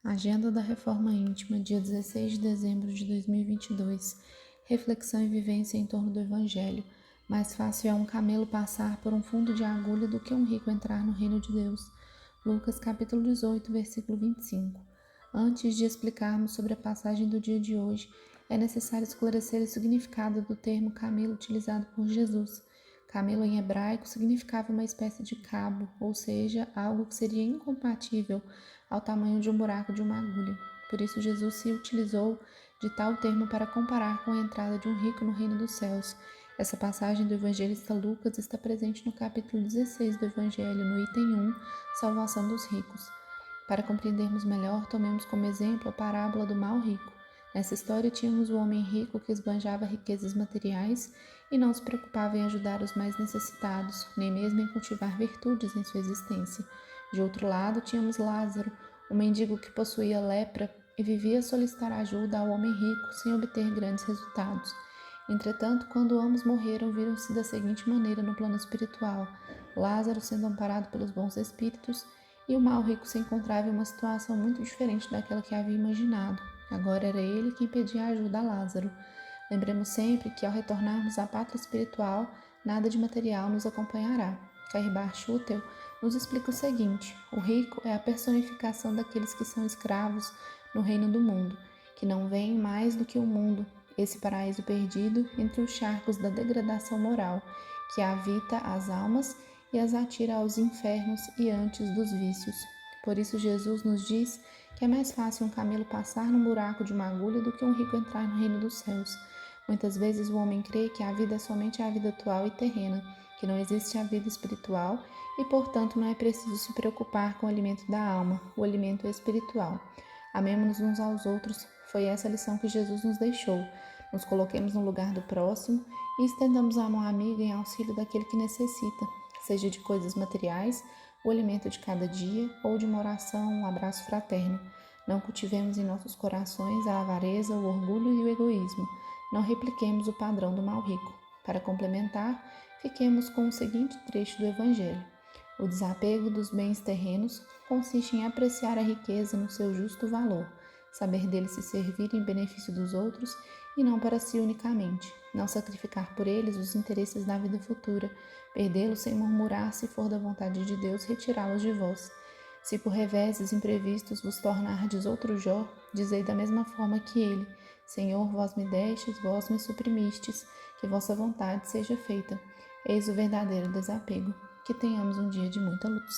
Agenda da Reforma Íntima, dia 16 de dezembro de 2022. Reflexão e vivência em torno do Evangelho. Mais fácil é um camelo passar por um fundo de agulha do que um rico entrar no reino de Deus. Lucas capítulo 18, versículo 25. Antes de explicarmos sobre a passagem do dia de hoje, é necessário esclarecer o significado do termo camelo utilizado por Jesus. Camelo em hebraico significava uma espécie de cabo, ou seja, algo que seria incompatível ao tamanho de um buraco de uma agulha. Por isso Jesus se utilizou de tal termo para comparar com a entrada de um rico no reino dos céus. Essa passagem do evangelista Lucas está presente no capítulo 16 do Evangelho, no item 1, Salvação dos ricos. Para compreendermos melhor, tomemos como exemplo a parábola do mau rico. Nessa história tínhamos o homem rico que esbanjava riquezas materiais e não se preocupava em ajudar os mais necessitados, nem mesmo em cultivar virtudes em sua existência. De outro lado, tínhamos Lázaro, um mendigo que possuía lepra e vivia a solicitar ajuda ao homem rico sem obter grandes resultados. Entretanto, quando ambos morreram, viram-se da seguinte maneira no plano espiritual: Lázaro sendo amparado pelos bons espíritos e o mau rico se encontrava em uma situação muito diferente daquela que havia imaginado. Agora era ele quem pedia ajuda a Lázaro. Lembremos sempre que, ao retornarmos à pátria espiritual, nada de material nos acompanhará. Cairbar Schutel nos explica o seguinte: o rico é a personificação daqueles que são escravos no reino do mundo, que não veem mais do que o mundo, esse paraíso perdido entre os charcos da degradação moral, que habita as almas e as atira aos infernos e antes dos vícios. Por isso Jesus nos diz que é mais fácil um camelo passar no buraco de uma agulha do que um rico entrar no reino dos céus. Muitas vezes o homem crê que a vida é somente a vida atual e terrena, que não existe a vida espiritual e, portanto, não é preciso se preocupar com o alimento da alma, o alimento espiritual. Amemo-nos uns aos outros, foi essa a lição que Jesus nos deixou. Nos coloquemos no lugar do próximo e estendamos a mão amiga em auxílio daquele que necessita, seja de coisas materiais, o alimento de cada dia, ou de uma oração, um abraço fraterno. Não cultivemos em nossos corações a avareza, o orgulho e o egoísmo. Não repliquemos o padrão do mal rico. Para complementar, fiquemos com o seguinte trecho do Evangelho: o desapego dos bens terrenos consiste em apreciar a riqueza no seu justo valor, saber dele se servir em benefício dos outros e não para si unicamente, não sacrificar por eles os interesses da vida futura, perdê-los sem murmurar, se for da vontade de Deus, retirá-los de vós. Se por reveses imprevistos vos tornardes outro Jó, dizei da mesma forma que ele: Senhor, vós me destes, vós me suprimistes, que vossa vontade seja feita. Eis o verdadeiro desapego. Que tenhamos um dia de muita luz.